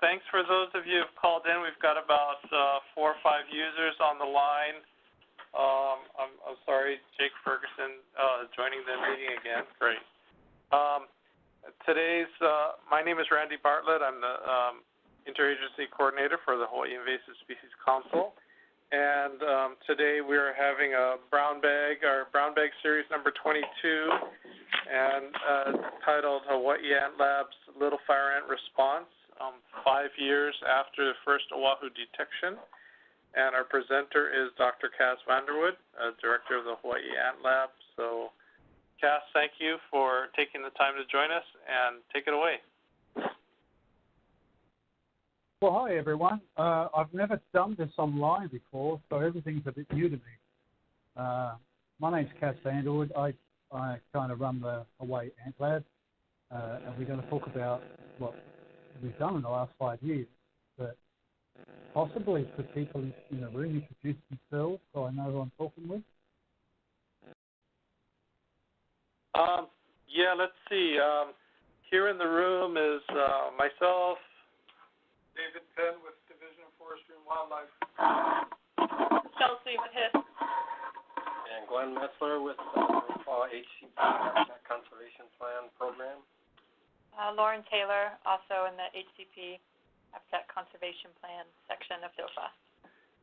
Thanks for those of you who've called in. We've got about 4 or 5 users on the line. I'm sorry, Jake Ferguson joining the meeting again. Great. My name is Randy Bartlett. I'm the Interagency Coordinator for the Hawaii Invasive Species Council. And today we're having our Brown Bag Series number 22, and titled Hawaii Ant Lab's Little Fire Ant Response, 5 years after the first Oahu detection. And our presenter is Dr. Cass Vanderwood, Director of the Hawaii Ant Lab. So, Cass, thank you for taking the time to join us, and take it away. Well, hi, everyone. I've never done this online before, so everything's a bit new to me. My name's Cass Vanderwood. I kind of run the Hawaii Ant Lab, and we're going to talk about what we've done in the last 5 years. But possibly for people in the room, introduce themselves so I know who I'm talking with. Yeah, let's see. Here in the room is myself, David Penn with Division of Forestry and Wildlife. Chelsea with HIS. And Glenn Metzler with HDOA Habitat Conservation Plan Program. Lauren Taylor, also in the HCP Habitat Conservation Plan section of DOFA.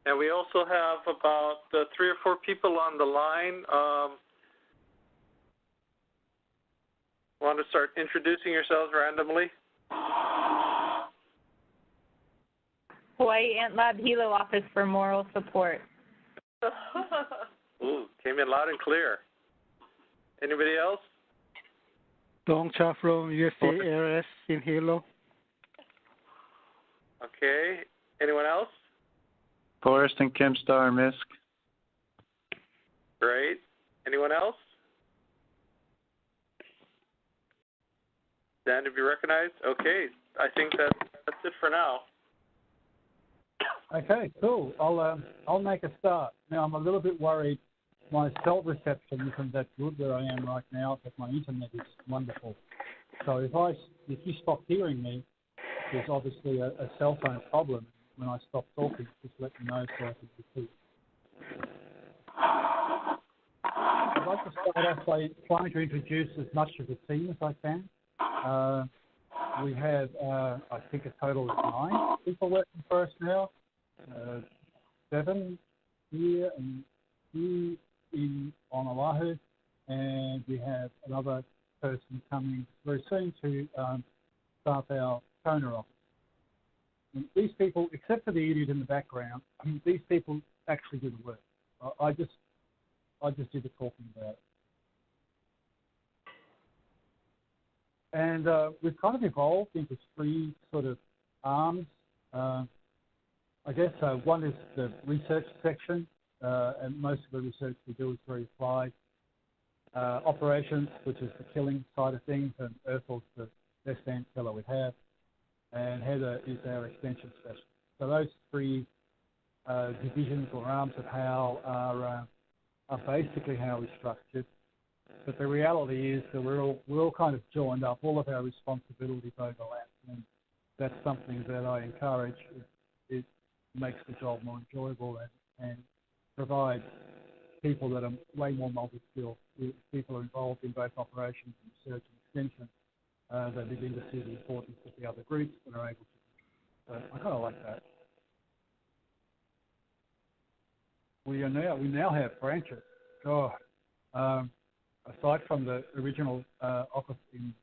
And we also have about 3 or 4 people on the line. Want to start introducing yourselves randomly? Hawaii Ant Lab Hilo Office for Moral Support. Ooh, came in loud and clear. Anybody else? Dong Cha from USARS in Hilo. Okay. Anyone else? Forrest and Kim Star, MISC. Great. Anyone else? Dan, to be recognized? Okay. I think that's it for now. Okay, cool. I'll make a start. Now, I'm a little bit worried my cell reception isn't that good where I am right now, but my internet is wonderful. So if you stop hearing me, there's obviously a cell phone problem. When I stop talking, just let me know so I can repeat. I'd like to start off by trying to introduce as much of the team as I can. We have, I think, a total of 9 people working for us now. 7 here and 2 on Oahu, and we have another person coming very soon to start our Kona office. And these people, except for the idiot in the background, these people actually do the work. I just do the talking about it. And we've kind of evolved into 3 sort of arms. I guess one is the research section, and most of the research we do is very applied. Operations, which is the killing side of things, and Urkel's the best ant killer we have, and Heather is our extension specialist. So those 3 divisions or arms of how are basically how we're structured. But the reality is that we're all kind of joined up. All of our responsibilities overlap, and that's something that I encourage. It makes the job more enjoyable and provides people that are way more multi-skilled. People are involved in both operations and research and extension. They begin to see the importance of the other groups and are able to. So I kind of like that. We now have branches. Aside from the original office in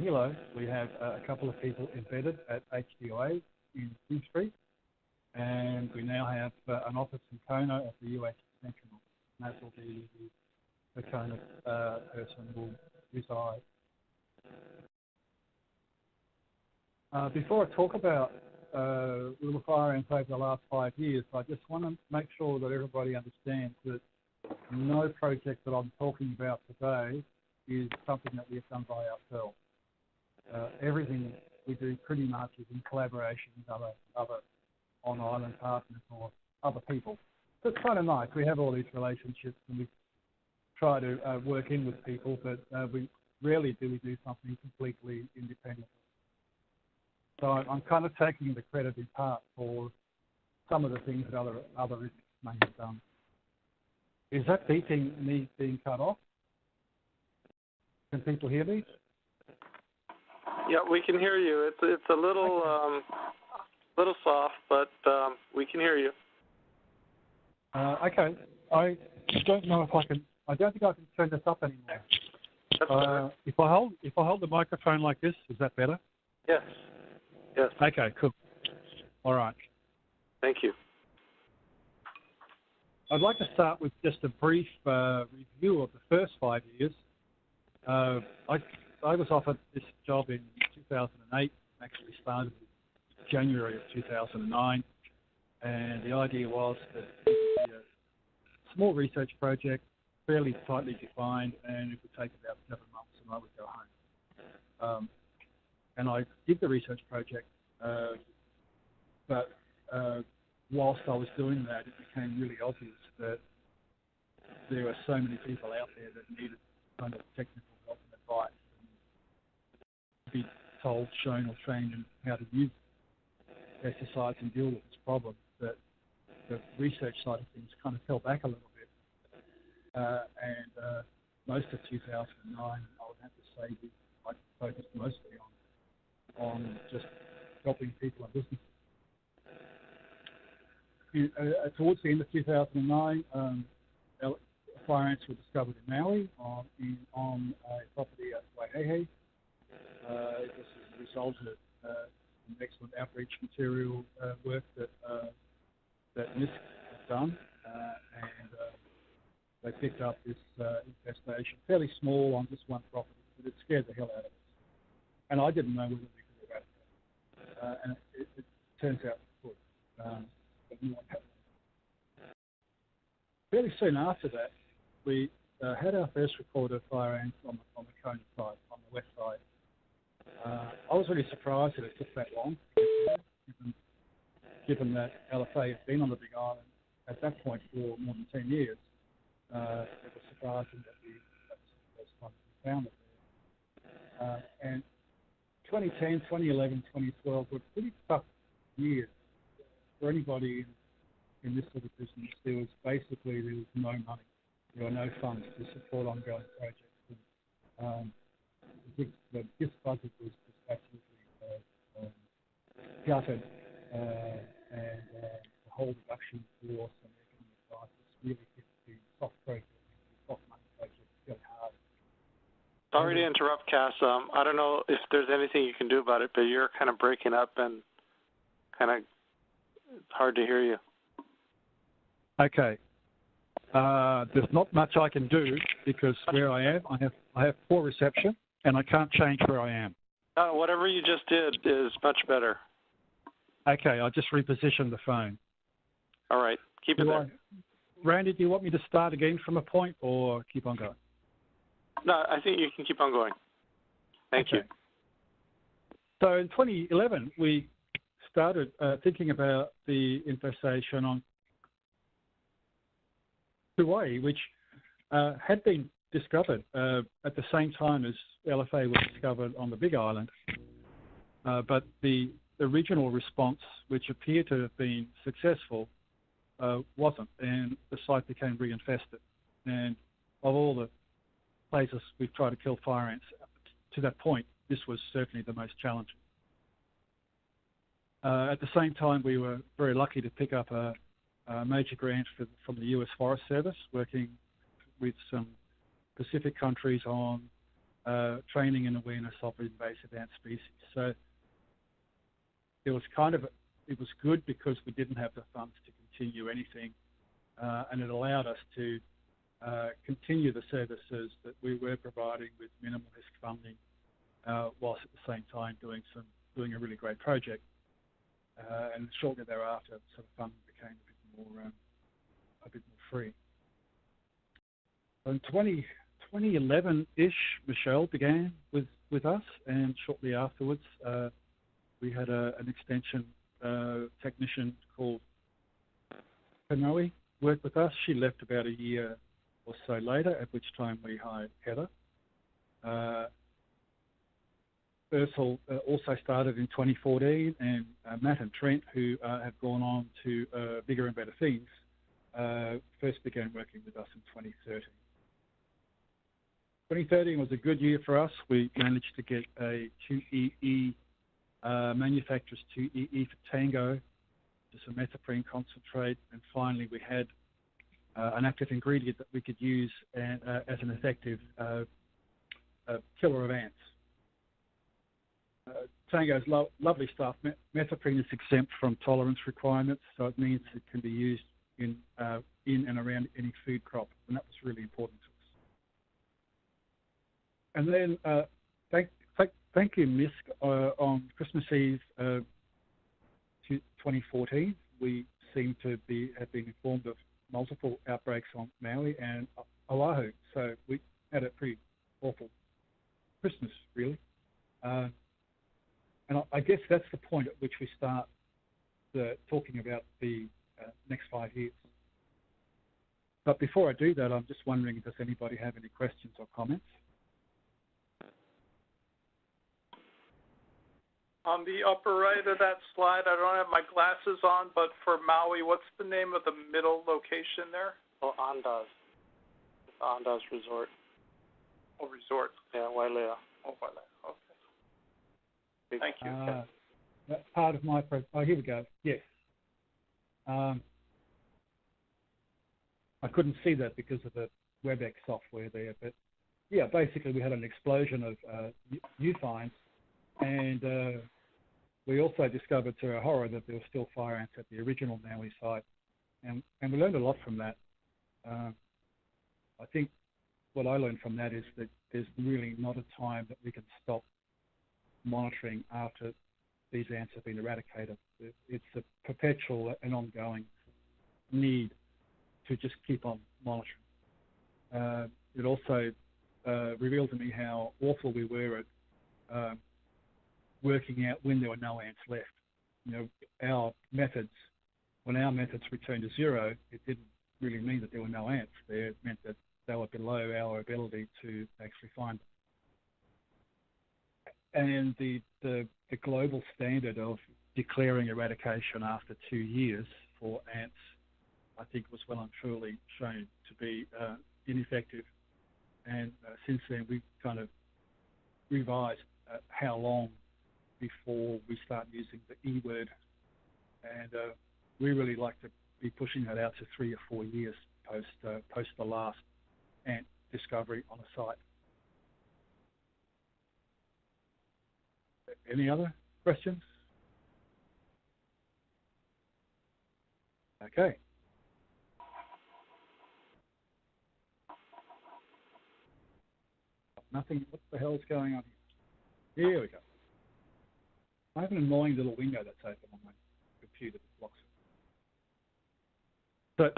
Hilo, we have a couple of people embedded at HDOA in King Street, and we now have an office in Kona at the US Extension office. And that will be the Kona person will reside. Before I talk about Little Fire Ants over the last 5 years, I just want to make sure that everybody understands that no project that I'm talking about today is something that we've done by ourselves. Everything we do pretty much is in collaboration with other on-island partners or other people. So it's kind of nice. We have all these relationships and we try to work in with people, but we rarely do something completely independent. So I'm kind of taking the credit in part for some of the things that other risks may have done. Is that me being cut off? Can people hear me? Yeah, we can hear you. It's a little little soft, but we can hear you. Okay. I don't know if I can. I don't think I can turn this up anymore. That's better. If I hold the microphone like this, is that better? Yes. Yes. Okay. Cool. All right. Thank you. I'd like to start with just a brief review of the first 5 years. I was offered this job in 2008. Actually started in January of 2009, and the idea was that it would be a small research project, fairly tightly defined, and it would take about 7 months, and I would go home. And I did the research project, but whilst I was doing that, it became really obvious that there were so many people out there that needed kind of technical help and advice, and be told, shown, or trained in how to use pesticides and deal with this problem, that the research side of things kind of fell back a little bit. And most of 2009, I would have to say, I focused mostly on just helping people and businesses. Towards the end of 2009, fire ants were discovered in Maui on a property at Waihehe. It was a result of some excellent outreach material work that NISC has done, and they picked up this infestation, fairly small on just one property, but it scared the hell out of us. And I didn't know whether we could eradicate it. And it turns out we could. But no one happened. Fairly soon after that, we had our first report of fire ants on the Kona side, on the west side. I was really surprised that it took that long to get there, given that LFA had been on the Big Island at that point for more than 10 years. It was surprising that that was the first time we found it there. And 2010, 2011, 2012 were pretty tough years for anybody in this sort of business. There was no money. There were no funds to support ongoing projects. And, the GIST budget was absolutely gutted, and the whole reduction for some economic crisis really hit the soft projects, the soft money projects really hard. Sorry to interrupt, Cass. I don't know if there's anything you can do about it, but you're kind of breaking up and it's hard to hear you. Okay. There's not much I can do because where I am, I have poor reception and I can't change where I am. Whatever you just did is much better. Okay, I'll just reposition the phone. All right, keep it there. Randy, do you want me to start again from a point or keep on going? No, I think you can keep on going. Thank you. So in 2011, we started thinking about the infestation on Kauai, which had been discovered at the same time as LFA was discovered on the Big Island. But the regional response, which appeared to have been successful, wasn't, and the site became reinfested. And of all the places we've tried to kill fire ants, to that point, this was certainly the most challenging. At the same time, we were very lucky to pick up a major grant from the US Forest Service, working with some Pacific countries on training and awareness of invasive ant species. So it was good because we didn't have the funds to continue anything, and it allowed us to continue the services that we were providing with minimal risk funding, whilst at the same time doing a really great project. And shortly thereafter, sort of funding became a bit more free. So in 2011-ish, Michelle began with us, and shortly afterwards, we had an extension technician called Kanoe work with us. She left about a year or so later, at which time we hired Heather. Ursel also started in 2014, and Matt and Trent, who have gone on to bigger and better things, first began working with us in 2013. 2013 was a good year for us. We managed to get a 2EE, manufacturer's 2EE for Tango, just a metaprene concentrate, and finally we had an active ingredient that we could use as an effective killer of ants. Tango is lovely stuff. Metaprene is exempt from tolerance requirements, so it means it can be used in and around any food crop, and that was really important to us. And then thank you, MISC. On Christmas Eve 2014, we seem to have been informed of multiple outbreaks on Maui and Oahu, so we had a pretty awful Christmas, really. And I guess that's the point at which we start talking about the next 5 years. But before I do that, I'm just wondering, does anybody have any questions or comments? On the upper right of that slide, I don't have my glasses on, but for Maui, what's the name of the middle location there? Oh, Andaz. It's Andaz Resort. Oh, resort. Yeah, Wailea. Oh, Wailea. Okay. Thank you. That's part of my... here we go. Yes. I couldn't see that because of the WebEx software there, but yeah, basically we had an explosion of new finds, and we also discovered to our horror that there were still fire ants at the original Maui site, and we learned a lot from that. I think what I learned from that is that there's really not a time that we can stop monitoring after these ants have been eradicated. It's a perpetual and ongoing need to just keep on monitoring. It also revealed to me how awful we were at working out when there were no ants left. You know, when our methods returned to zero, it didn't really mean that there were no ants there. It meant that they were below our ability to actually find them. And the global standard of declaring eradication after 2 years for ants, I think, was well and truly shown to be ineffective. And since then, we've kind of revised how long before we start using the E word. And we really like to be pushing that out to 3 or 4 years post the last ant discovery on a site. Any other questions? Okay. Nothing. What the hell is going on here? Here we go. I have an annoying little window that's open on my computer that blocks it.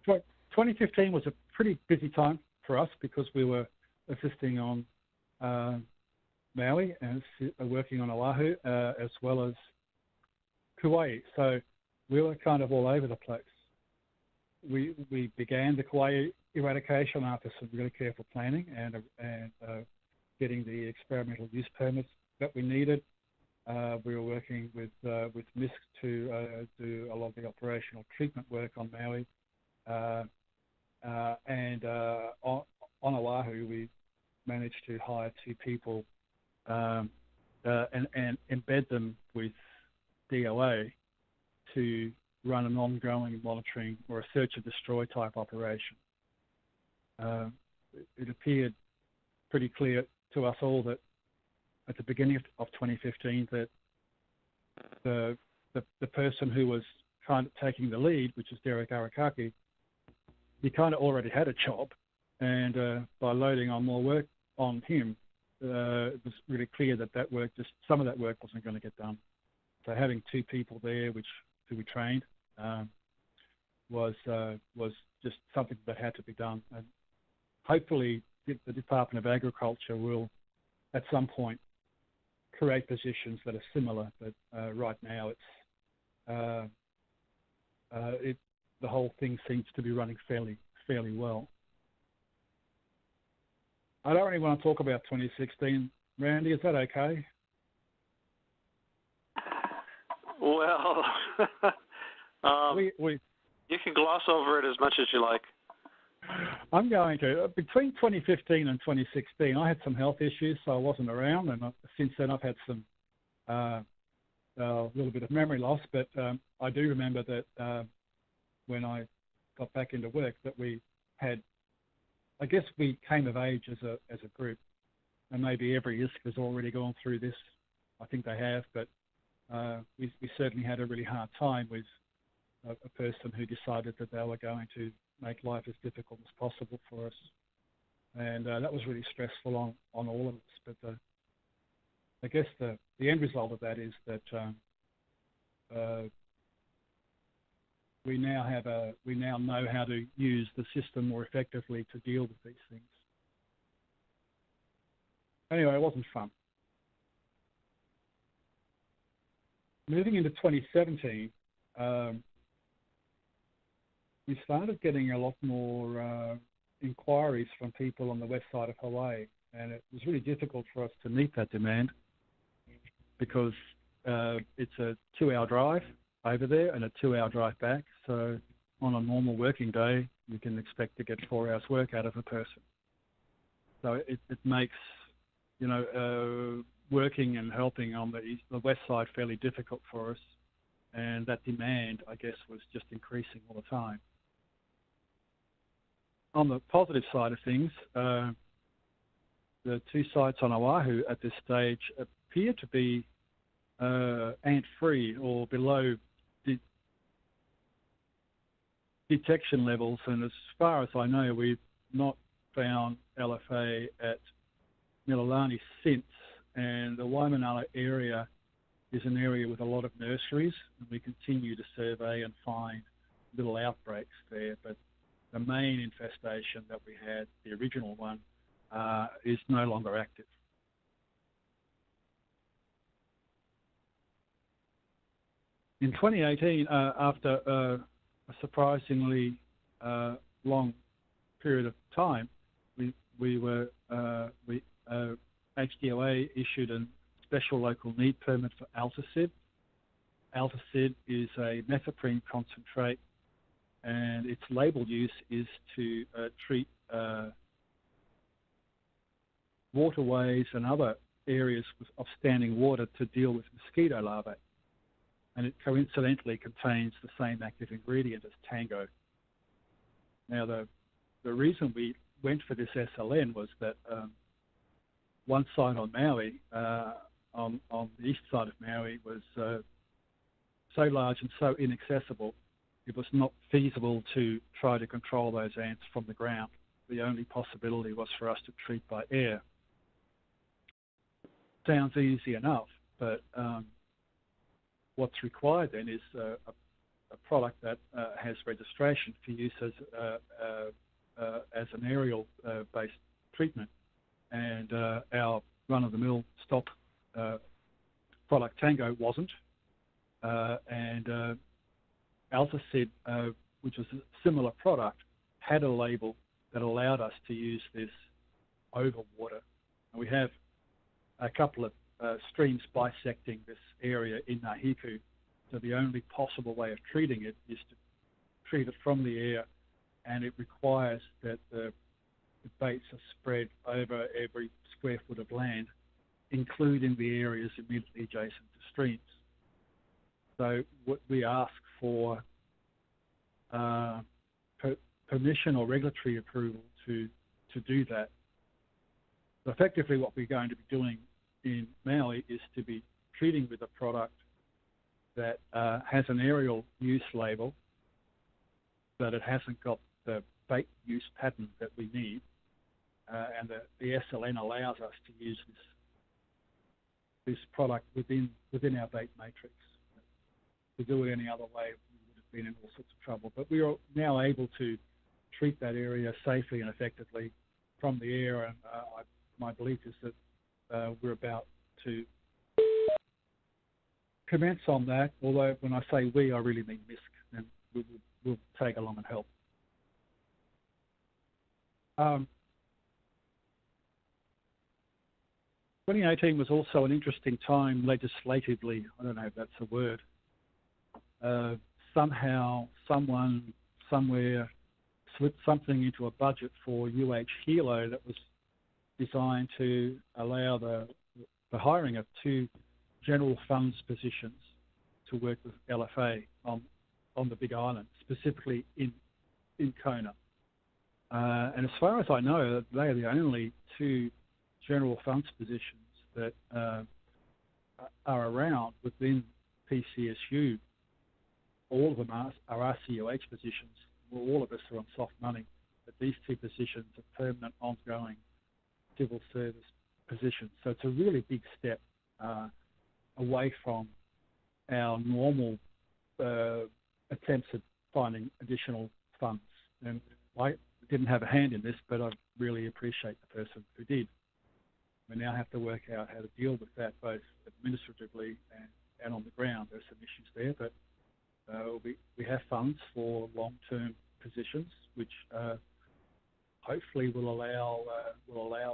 So 2015 was a pretty busy time for us because we were assisting on Maui and working on Oahu as well as Kauai. So we were kind of all over the place. We began the Kauai eradication after some really careful planning and getting the experimental use permits that we needed. We were working with MISC to do a lot of the operational treatment work on Maui. And on Oahu, we managed to hire 2 people and embed them with DOA to run an ongoing monitoring or a search and destroy type operation. It appeared pretty clear to us all that at the beginning of 2015 that the person who was kind of taking the lead, which is Derek Arakaki, he kind of already had a job, and by loading on more work on him, it was really clear that some of that work wasn't going to get done. So having 2 people there, who we trained, was just something that had to be done. And hopefully the Department of Agriculture will, at some point, create positions that are similar. But right now, the whole thing seems to be running fairly well. I don't really want to talk about 2016 Randy, is that okay? Well, We you can gloss over it as much as you like. I'm going to. Between 2015 and 2016, I had some health issues, so I wasn't around, and since then I've had some a little bit of memory loss. But I do remember that when I got back into work, that we had, I guess we came of age as a group, and maybe every ISC has already gone through this. I think they have, but we certainly had a really hard time with a person who decided that they were going to make life as difficult as possible for us. And that was really stressful on all of us. But I guess the end result of that is that we now know how to use the system more effectively to deal with these things. Anyway, it wasn't fun. Moving into 2017, we started getting a lot more inquiries from people on the west side of Hawaii, and it was really difficult for us to meet that demand because it's a 2-hour drive over there and a 2-hour drive back. So on a normal working day, you can expect to get 4 hours work out of a person. So it makes, working and helping on the west side fairly difficult for us. And that demand, I guess, was just increasing all the time. On the positive side of things, the 2 sites on Oahu at this stage appear to be ant-free or below detection levels. And as far as I know, we've not found LFA at Mililani since. And the Waimanala area is an area with a lot of nurseries, and we continue to survey and find little outbreaks there. But the main infestation that we had, the original one, is no longer active. In 2018, after a surprisingly long period of time, HDOA issued a special local need permit for Altacid. Altacid is a methoprene concentrate, and its label use is to treat waterways and other areas of standing water to deal with mosquito larvae. And it coincidentally contains the same active ingredient as Tango. Now, the reason we went for this SLN was that one site on Maui, on the east side of Maui, was so large and so inaccessible, it was not feasible to try to control those ants from the ground. The only possibility was for us to treat by air. Sounds easy enough, but what's required then is a product that has registration for use as an aerial based treatment. And our run-of-the-mill stock product Tango wasn't. And Altacid, which was a similar product, had a label that allowed us to use this over water. And we have a couple of streams bisecting this area in Nahiku. So the only possible way of treating it is to treat it from the air, and it requires that the baits are spread over every square foot of land, including the areas immediately adjacent to streams. So what we ask for permission or regulatory approval to do that. So effectively what we're going to be doing in Maui is to be treating with a product that has an aerial use label, but it hasn't got the bait use pattern that we need. And the SLN allows us to use this product within our bait matrix. To do it any other way, we would have been in all sorts of trouble. But we are now able to treat that area safely and effectively from the air, and my belief is that we're about to commence on that, although when I say we, I really mean MISC, and we'll tag along and help. 2018 was also an interesting time legislatively. I don't know if that's a word. Somehow, someone, somewhere, slipped something into a budget for HDOA that was designed to allow the hiring of 2 general funds positions to work with LFA on the Big Island, specifically in Kona. And as far as I know, they are the only 2 general funds positions that are around within PCSU. All of them are RCOH positions. Well, all of us are on soft money, but these 2 positions are permanent, ongoing civil service positions. So it's a really big step away from our normal attempts at finding additional funds. And I didn't have a hand in this, but I really appreciate the person who did. We now have to work out how to deal with that, both administratively and on the ground. There's some issues there, but we have funds for long-term positions, which hopefully will allow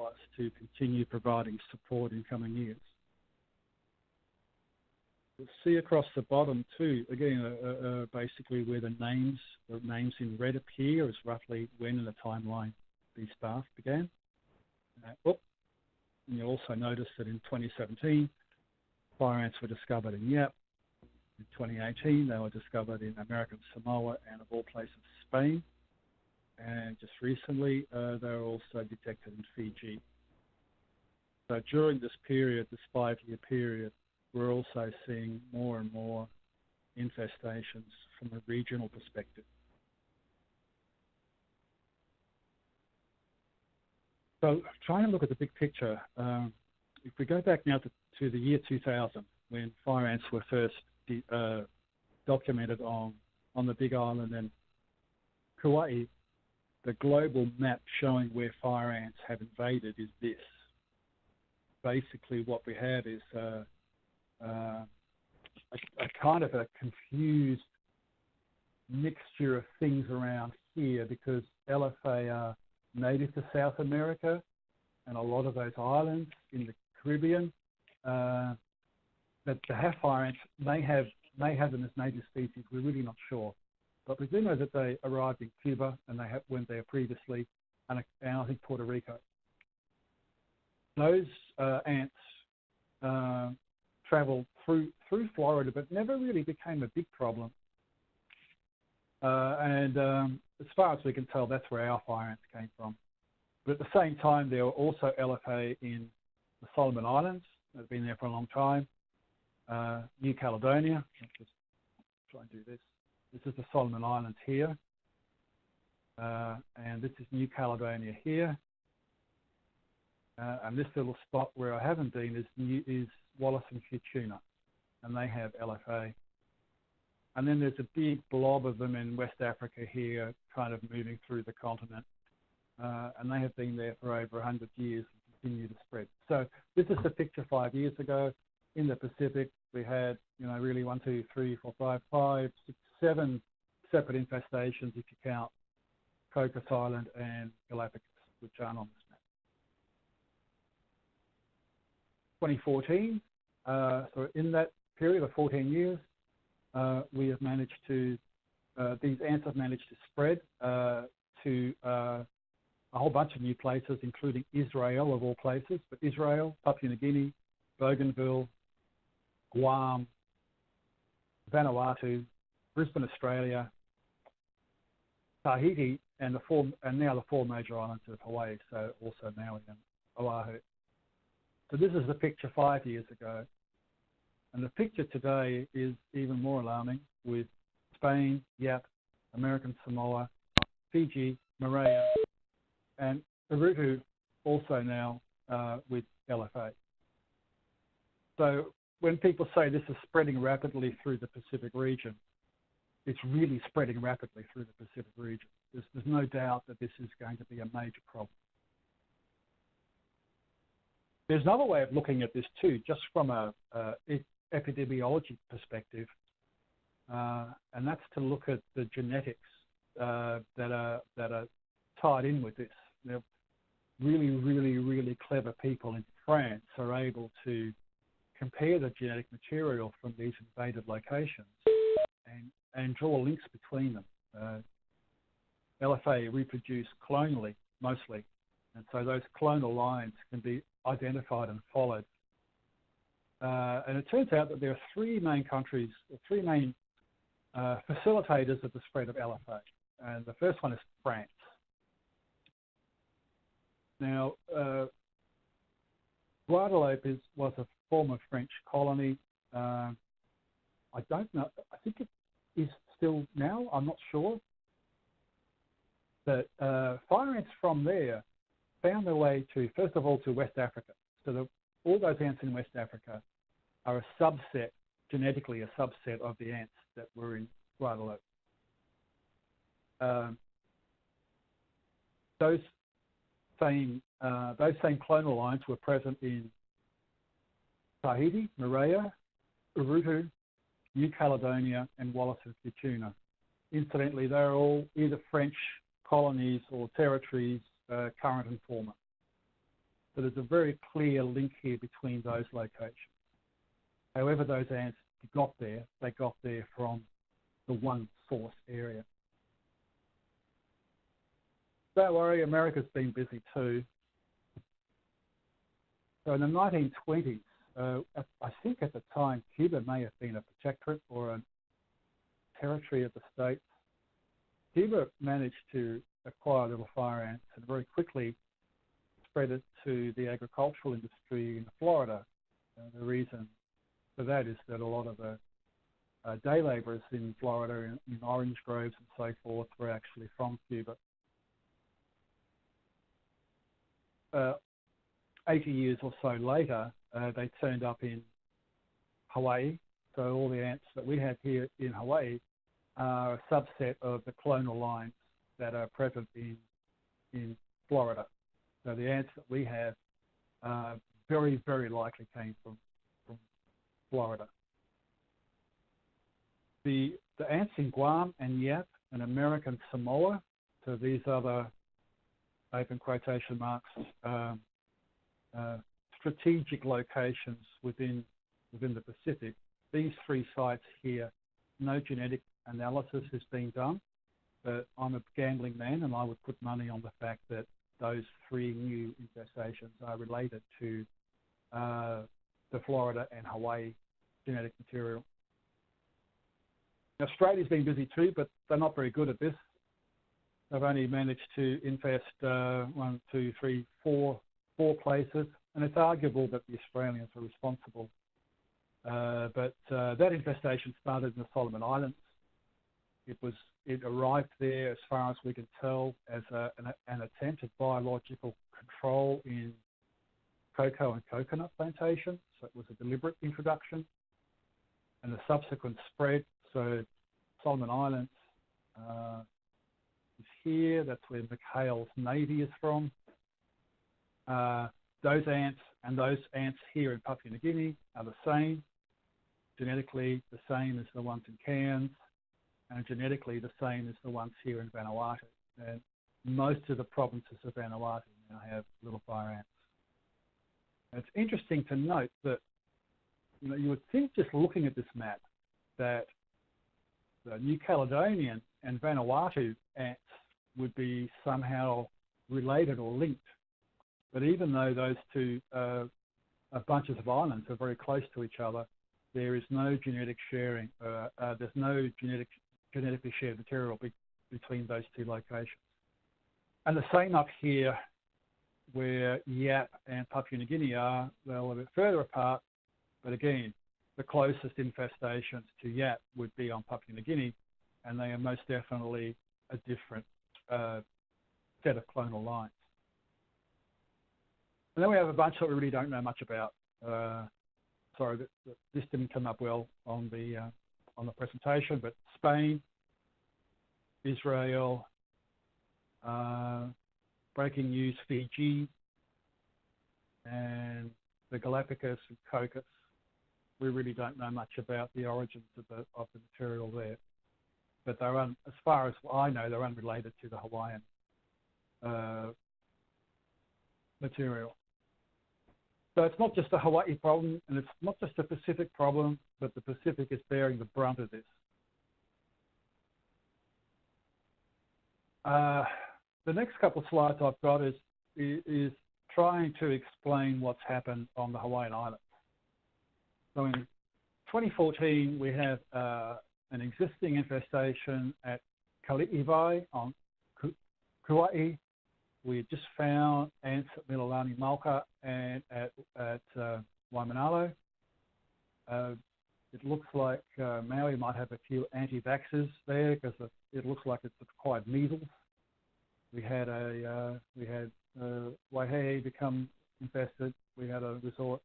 us to continue providing support in coming years. You'll see across the bottom too, again, basically where the names in red appear is roughly when in the timeline these staff began. And you'll also notice that in 2017, fire ants were discovered in Yap. In 2018, they were discovered in American Samoa and, of all places, Spain. And just recently, they were also detected in Fiji. So during this period, this 5-year period, we're also seeing more and more infestations from a regional perspective. So trying to look at the big picture, if we go back now to the year 2000, when fire ants were first documented on the Big Island and Kauai, the global map showing where fire ants have invaded is this. Basically what we have is a kind of a confused mixture of things around here, because LFA are native to South America and a lot of those islands in the Caribbean that have fire ants may have them as native species. We're really not sure, but we do know that they arrived in Cuba and they went there previously, and I think Puerto Rico. Those ants traveled through Florida, but never really became a big problem. And as far as we can tell, that's where our fire ants came from. But at the same time, there were also LFA in the Solomon Islands that have been there for a long time. New Caledonia. Let's just try and do this. This is the Solomon Islands here. And this is New Caledonia here. And this little spot where I haven't been is Wallis and Futuna, and they have LFA. And then there's a big blob of them in West Africa here, kind of moving through the continent. And they have been there for over 100 years and continue to spread. So this is the picture 5 years ago. In the Pacific, we had, really 1, 2, 3, 4, 5, 6, 7 separate infestations if you count Cocos Island and Galapagos, which aren't on this map. 2014, so in that period of 14 years, we have managed to, these ants have managed to spread to a whole bunch of new places, including Israel, of all places, but Israel, Papua New Guinea, Bougainville, Guam, Vanuatu, Brisbane, Australia, Tahiti, and now the 4 major islands of Hawaii, so also Maui and Oahu. So this is the picture 5 years ago. And the picture today is even more alarming, with Spain, Yap, American Samoa, Fiji, Moorea, and Urutu also now with LFA. So when people say this is spreading rapidly through the Pacific region, it's really spreading rapidly through the Pacific region. There's no doubt that this is going to be a major problem. There's another way of looking at this too, just from a epidemiology perspective, and that's to look at the genetics that are tied in with this. They're really, really, really clever people in France are able to compare the genetic material from these invaded locations and draw links between them. LFA reproduce clonally mostly, and so those clonal lines can be identified and followed. And it turns out that there are three main facilitators of the spread of LFA, and the first one is France. Now, Guadeloupe was a former French colony. I don't know. I think it is still now. I'm not sure. But fire ants from there found their way to, first of all, to West Africa. So all those ants in West Africa are a subset, genetically a subset of the ants that were in Guadeloupe. Those same clonal lines were present in Tahiti, Moorea, Urutu, New Caledonia, and Wallis and Futuna. Incidentally, they're all either French colonies or territories, current and former. So there's a very clear link here between those locations. However those ants got there, they got there from the one source area. Don't worry, America's been busy too. So in the 1920s, I think at the time Cuba may have been a protectorate or a territory of the States. Cuba managed to acquire little fire ants and very quickly spread it to the agricultural industry in Florida. The reason for that is that a lot of the day laborers in Florida, in orange groves and so forth, were actually from Cuba. 80 years or so later, they turned up in Hawaii. So all the ants that we have here in Hawaii are a subset of the clonal lines that are present in Florida. So the ants that we have very, very likely came from Florida. The ants in Guam and Yap and American Samoa, so these other open quotation marks, strategic locations within the Pacific. These three sites here, no genetic analysis has been done, but I'm a gambling man and I would put money on the fact that those three new infestations are related to the Florida and Hawaii genetic material. Australia's been busy too, but they're not very good at this. They've only managed to infest 1, 2, 3, 4 places, and it's arguable that the Australians are responsible. But that infestation started in the Solomon Islands. It arrived there, as far as we can tell, as an attempt at biological control in cocoa and coconut plantations. So it was a deliberate introduction, and the subsequent spread. So Solomon Islands is here. That's where McHale's Navy is from. Those ants and those ants here in Papua New Guinea are the same, genetically the same as the ones in Cairns, and genetically the same as the ones here in Vanuatu. And most of the provinces of Vanuatu now have little fire ants. And it's interesting to note that you would think, just looking at this map, that the New Caledonian and Vanuatu ants would be somehow related or linked. But even though those two bunches of islands are very close to each other, there is no genetic sharing. There's no genetically shared material between those two locations. And the same up here, where Yap and Papua New Guinea are. They're a little bit further apart, but again, the closest infestations to Yap would be on Papua New Guinea, and they are most definitely a different set of clonal lines. And then we have a bunch that we really don't know much about. Sorry, this didn't come up well on the presentation, but Spain, Israel, breaking news, Fiji, and the Galapagos and Cocos. We really don't know much about the origins of the material there, but they're as far as I know, they're unrelated to the Hawaiian material. So it's not just a Hawaii problem, and it's not just a Pacific problem, but the Pacific is bearing the brunt of this. The next couple of slides I've got is trying to explain what's happened on the Hawaiian Islands. So in 2014, we have an existing infestation at Kali'iwai on Kauai. We just found ants at Mililani Mauka and at Waimanalo. It looks like Maui might have a few anti-vaxxers there because it looks like it's acquired measles. We had Waihehe become infested. We had a resort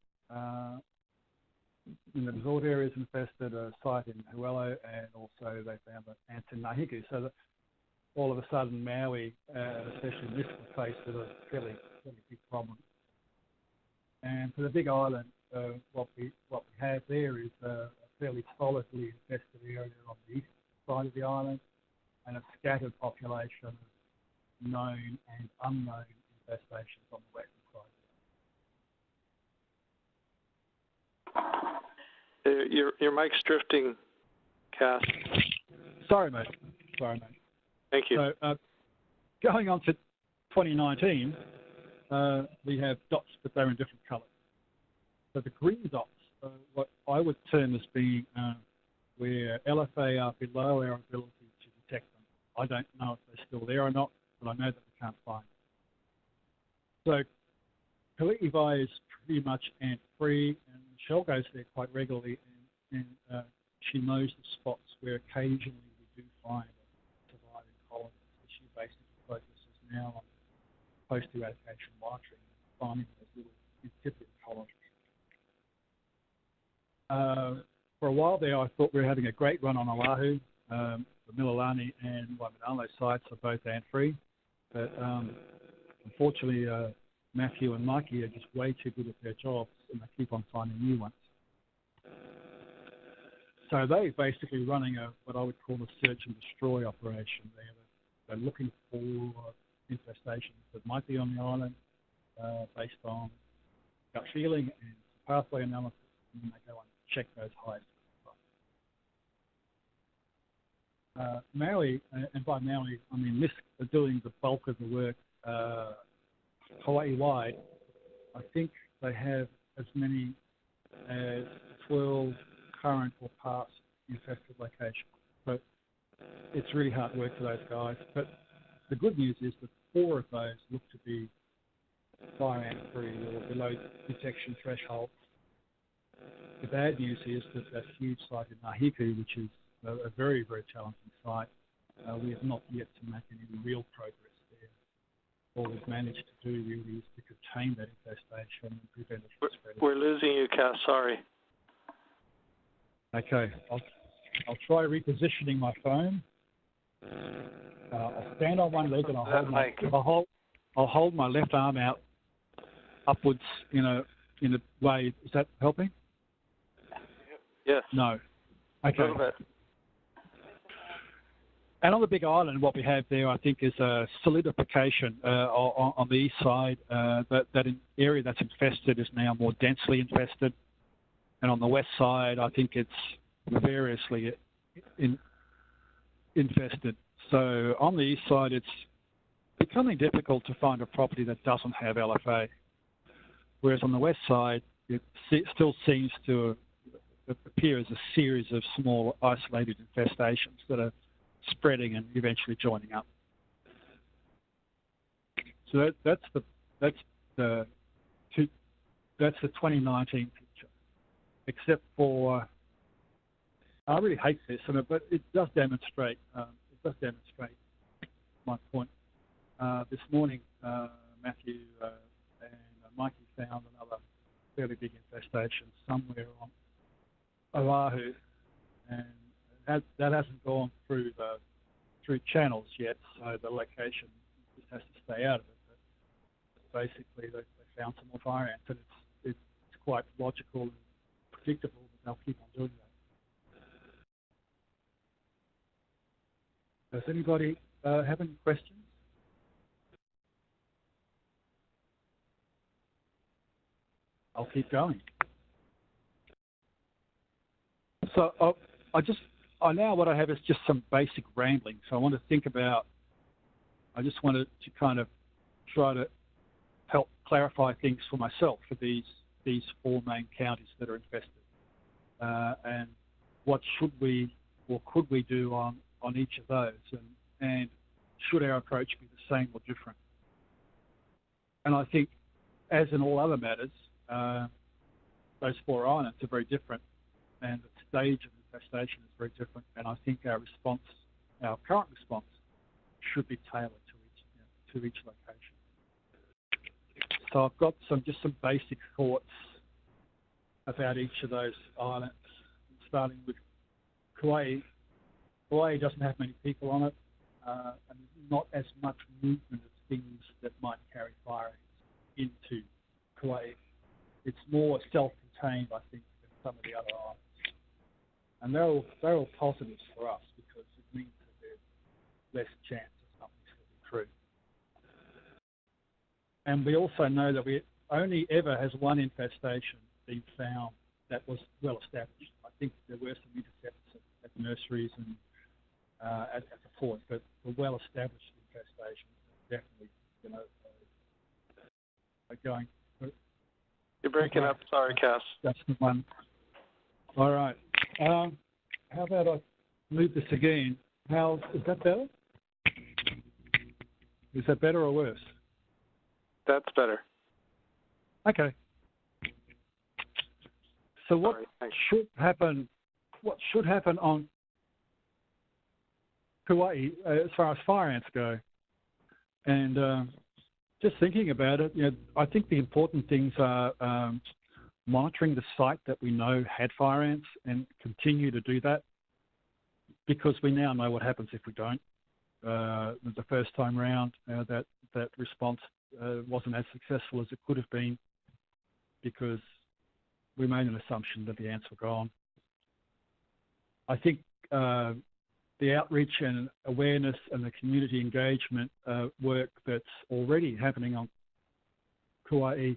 in the resort areas infested, a site in Huelo, and also they found the ants in Nahiku. So that all of a sudden Maui, especially this, was faced with a fairly big problem. And for the Big Island, what we have there is a fairly solidly infested area on the east side of the island, and a scattered population of known and unknown infestations on the western side. Your mic's drifting, Cass. Sorry, mate. Thank you. So going on to 2019, we have dots, but they're in different colours. So the green dots, what I would term as being where LFA are below our ability to detect them. I don't know if they're still there or not, but I know that we can't find them. So Kali'iwai is pretty much ant-free, and Michelle goes there quite regularly, and she knows the spots where occasionally we do find a surviving colony. So she basically focuses now on post-eradication monitoring and finding those little incipient colonies. For a while there, I thought we were having a great run on Oahu. The Mililani and Waimanalo sites are both ant-free, but unfortunately, Matthew and Mikey are just way too good at their jobs, and they keep on finding new ones. So they're basically running what I would call a search and destroy operation. They're looking for infestations that might be on the island based on gut feeling and pathway analysis, and then they go and check those hives. Maui, and by Maui, I mean MISC are doing the bulk of the work Hawaii-wide. I think they have as many as 12 current or past infested locations. So it's really hard work for those guys. But the good news is that 4 of those look to be fire ant-free or below detection threshold. The bad news is that huge site in Nahiku, which is a very, very challenging site, we have not yet to make any real progress there. All we've managed to do really is to contain that infestation and prevent it from spreading. We're losing you, Cass. Sorry. Okay, I'll try repositioning my phone. I'll stand on one leg and I'll hold my left arm out upwards in a way. Is that helping? Yes. No. Okay. A little bit. And on the Big Island, what we have there, I think, is a solidification on the east side. That area that's infested is now more densely infested. And on the west side, I think it's variously infested. So on the east side, it's becoming difficult to find a property that doesn't have LFA. Whereas on the west side, it still seems to appear as a series of small isolated infestations that are spreading and eventually joining up. So that's the 2019 picture. Except for, I really hate this, but it does demonstrate. My point. This morning, Matthew and Mikey found another fairly big infestation somewhere on Oahu, and that hasn't gone through channels yet, so the location just has to stay out of it. But basically, they found some more fire ants, and it's quite logical and predictable that they'll keep on doing that. Does anybody have any questions? I'll keep going. So now what I have is just some basic rambling. So I just wanted to kind of try to help clarify things for myself for these 4 main counties that are infested, and what should we or could we do on each of those, and should our approach be the same or different? And I think, as in all other matters, those 4 islands are very different, and the stage of infestation is very different. And I think our current response, should be tailored to each location. So I've got some basic thoughts about each of those islands, starting with Kauai. Kauai doesn't have many people on it, and not as much movement of things that might carry fire into Kauai. It's more self-contained, I think, than some of the other islands. And they're all positives for us, because it means that there's less chance of something slipping through. And we also know that we only ever has one infestation been found that was well established. I think there were some intercepts at nurseries and at the port, but the well established infestations definitely, are going. You're breaking up. Sorry, Cass. That's the one. All right. How about I move this again? Is that better? Is that better or worse? That's better. Okay. So what should happen on Kauai as far as fire ants go? And just thinking about it, I think the important things are monitoring the site that we know had fire ants and continue to do that, because we now know what happens if we don't. The first time round, that response wasn't as successful as it could have been, because we made an assumption that the ants were gone. I think the outreach and awareness and the community engagement work that's already happening on Kauai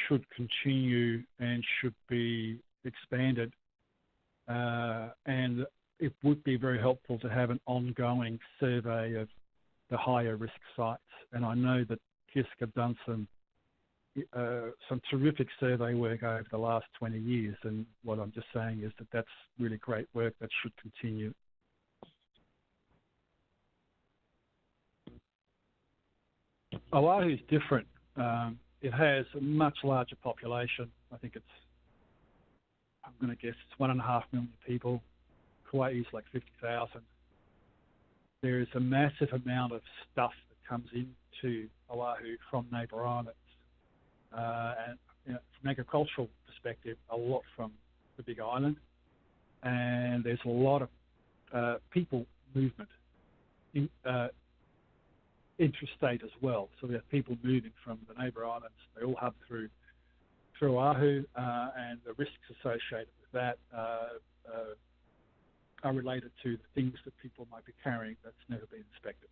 should continue and should be expanded. And it would be very helpful to have an ongoing survey of the higher risk sites. And I know that KISC have done some terrific survey work over the last 20 years. And what I'm just saying is that that's really great work that should continue. Oahu is different. It has a much larger population. I think I'm going to guess it's 1.5 million people. Kauai is like 50,000. There is a massive amount of stuff that comes into Oahu from neighbour islands. And from an agricultural perspective, a lot from the Big Island. And there's a lot of people movement interstate as well. So we have people moving from the neighbour islands. They all hub through Oahu, and the risks associated with that are related to the things that people might be carrying that's never been inspected.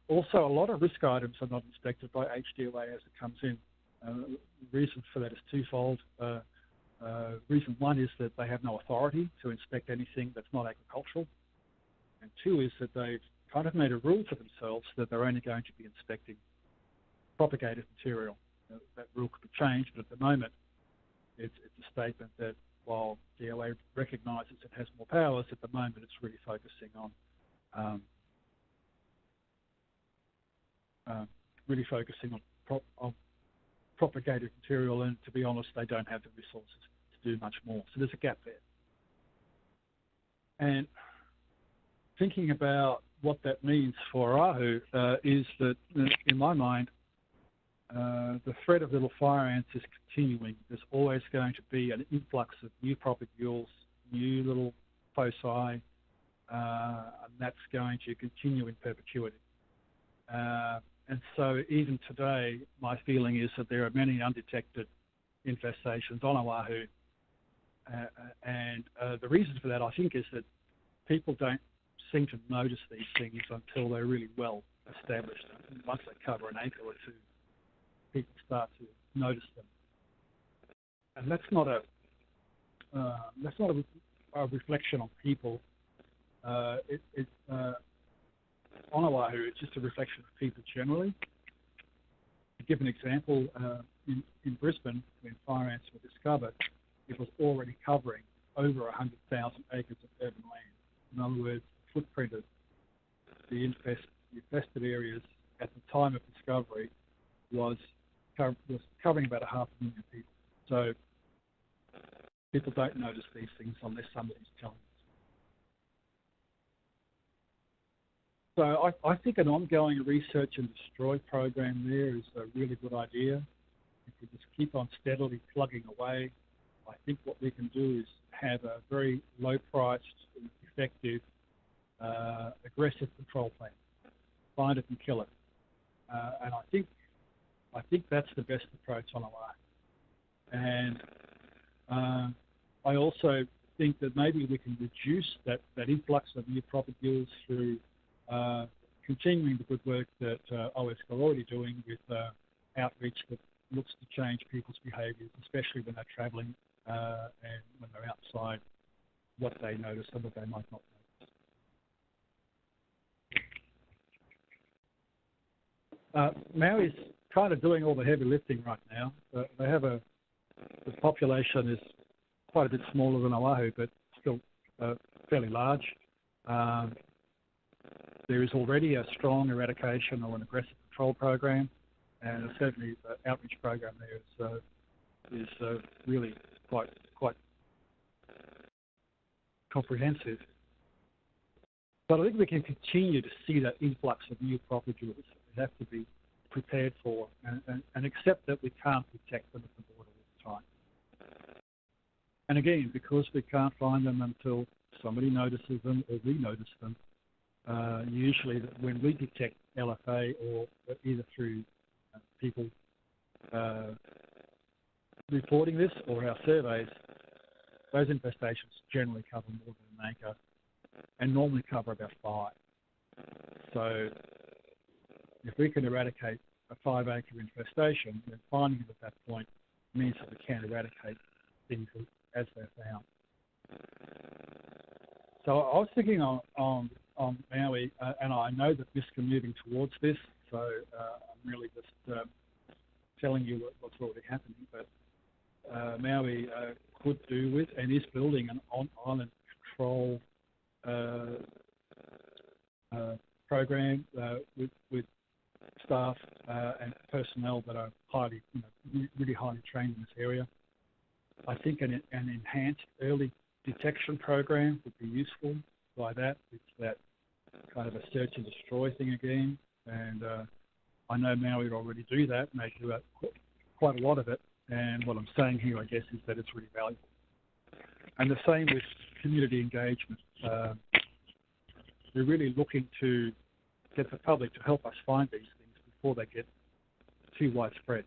Also, a lot of risk items are not inspected by HDOA as it comes in. The reason for that is twofold. Reason one is that they have no authority to inspect anything that's not agricultural. And two is that they've kind of made a rule for themselves that they're only going to be inspecting propagated material. That rule could be changed, but at the moment, it's a statement that while DOA recognises it has more powers, at the moment it's really focusing on propagated material, and to be honest, they don't have the resources to do much more. So there's a gap there. And thinking about what that means for Oahu is that, in my mind, the threat of little fire ants is continuing. There's always going to be an influx of new propagules, new little foci, and that's going to continue in perpetuity. And so even today, my feeling is that there are many undetected infestations on Oahu. And the reason for that, I think, is that people don't seem to notice these things until they're really well established. And once they cover an acre or two, people start to notice them. And that's not a reflection on people. On Oahu, it's just a reflection of people generally. To give an example, in Brisbane, when fire ants were discovered, it was already covering over 100,000 acres of urban land. In other words, the footprint of the infested areas at the time of discovery was covering about 500,000 people. So people don't notice these things unless somebody's telling them. So I think an ongoing research and destroy program there is a really good idea. If we just keep on steadily plugging away, I think what we can do is have a very low-priced, effective, aggressive control plan. Find it and kill it. And I think that's the best approach on Oahu. And I also think that maybe we can reduce that influx of new propagules through continuing the good work that OSC are already doing with outreach that looks to change people's behaviours, especially when they're travelling and when they're outside, what they notice and what they might not notice. Maui's kind of doing all the heavy lifting right now. They have the population is quite a bit smaller than Oahu, but still fairly large. There is already a strong eradication or an aggressive control program, and certainly the outreach program there is really quite comprehensive. But I think we can continue to see that influx of new propagules. We have to be prepared for and accept that we can't detect them at the border all the time. And again, because we can't find them until somebody notices them or we notice them, usually when we detect LFA or either through people reporting this or our surveys, those infestations generally cover more than an acre and normally cover about 5. So if we can eradicate a 5-acre infestation, then finding it at that point means that we can eradicate things as they're found. So I was thinking on Maui, and I know that this is moving towards this, so I'm really just telling you what's already happening, but Maui could do with and is building an on-island control program with staff and personnel that are highly, really highly trained in this area. I think an enhanced early detection program would be useful. By that, it's that kind of a search and destroy thing again, and I know Maui already do that, and they do quite a lot of it. And what I'm saying here, I guess, is that it's really valuable. And the same with community engagement. We're really looking to get the public to help us find these things before they get too widespread.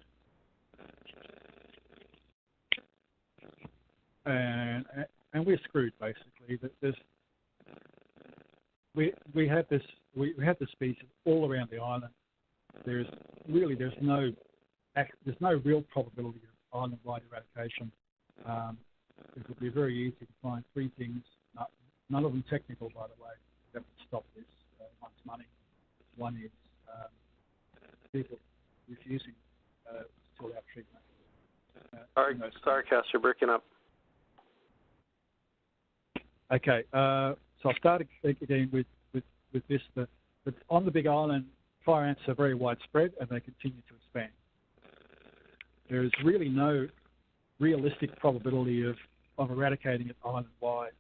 And we're screwed basically. We have this species all around the island. There's no real probability of island-wide eradication. It would be very easy to find 3 things, none of them technical, by the way, that would stop this. One's money. One is people refusing to allow treatment. Sorry, Cass, you're breaking up. Okay, so I'll start again with this. But on the Big Island, fire ants are very widespread and they continue to expand. There is really no realistic probability of eradicating it island-wide.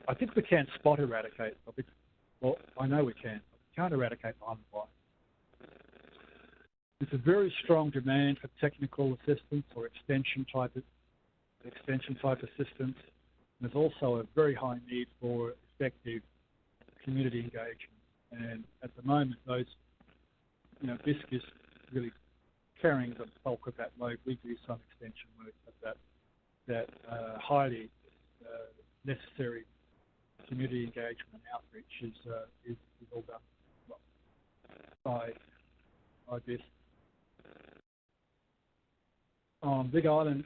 I think we can spot eradicate. Well, I know we can. But we can't eradicate island-wide. There's a very strong demand for technical assistance or extension type assistance. There's also a very high need for effective community engagement. And at the moment, those, BISC is really carrying the bulk of that load. We do some extension work, but that highly necessary community engagement and outreach is all done by BISC. on Big Island,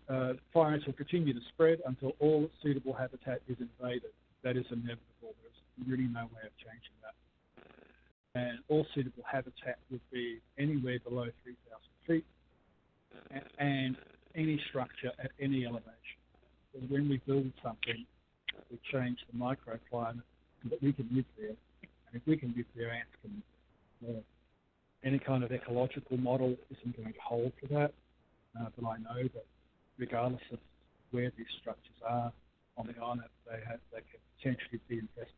fire ants will continue to spread until all suitable habitat is invaded. That is inevitable. There's really no way of changing that. And all suitable habitat would be anywhere below 3,000 feet and any structure at any elevation. So when we build something, we change the microclimate so that we can live there. And if we can live there, ants can live there. Any kind of ecological model isn't going to hold for that. But I know that regardless of where these structures are on the island, they can potentially be infested.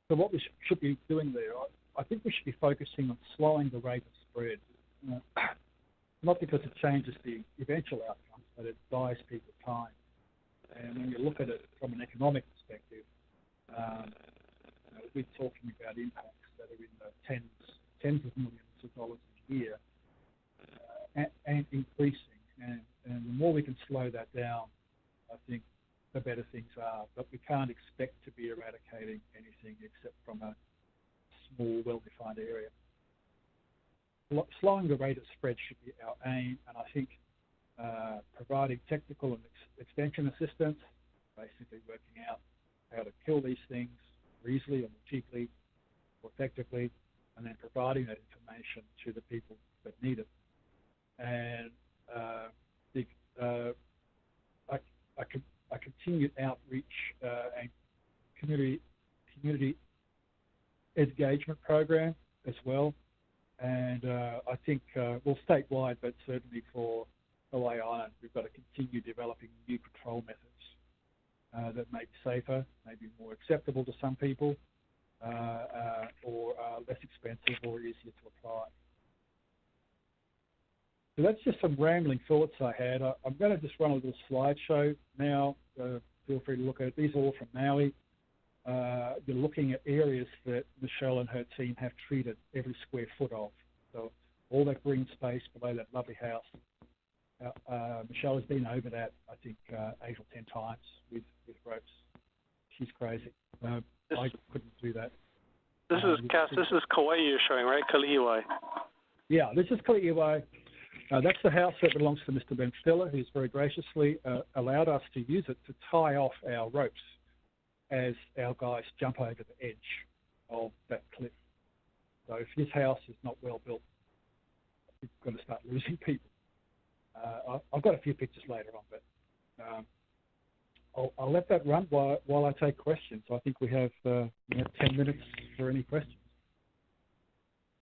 So what we should be doing there, I think we should be focusing on slowing the rate of spread. Not because it changes the eventual outcomes, but it buys people time. And when you look at it from an economic perspective, we're talking about impacts that are in the tens of millions of dollars a year and increasing. And the more we can slow that down, I think the better things are. But we can't expect to be eradicating anything except from a small, well-defined area. Slowing the rate of spread should be our aim, and I think providing technical and extension assistance, basically working out how to kill these things more easily or more cheaply or effectively, and then providing that information to the people that need it. And a continued outreach and community engagement program as well. And I think, well, statewide, but certainly for Hawaii Island, we've got to continue developing new control methods that may be safer, maybe more acceptable to some people, or less expensive or easier to apply. So that's just some rambling thoughts I had. I'm going to just run a little slideshow now. Feel free to look at it. These are all from Maui. You're looking at areas that Michelle and her team have treated every square foot of. So all that green space below that lovely house. Michelle has been over that, I think, 8 or 10 times with ropes. She's crazy. I couldn't do that. This is Cass. This is Kauai you're showing, right? Kalihiwai. Yeah, this is Kalihiwai. That's the house that belongs to Mr. Ben Stiller, who's very graciously allowed us to use it to tie off our ropes as our guys jump over the edge of that cliff. So if his house is not well built, we're going to start losing people. I've got a few pictures later on, but I'll let that run while I take questions. I think we have 10 minutes for any questions.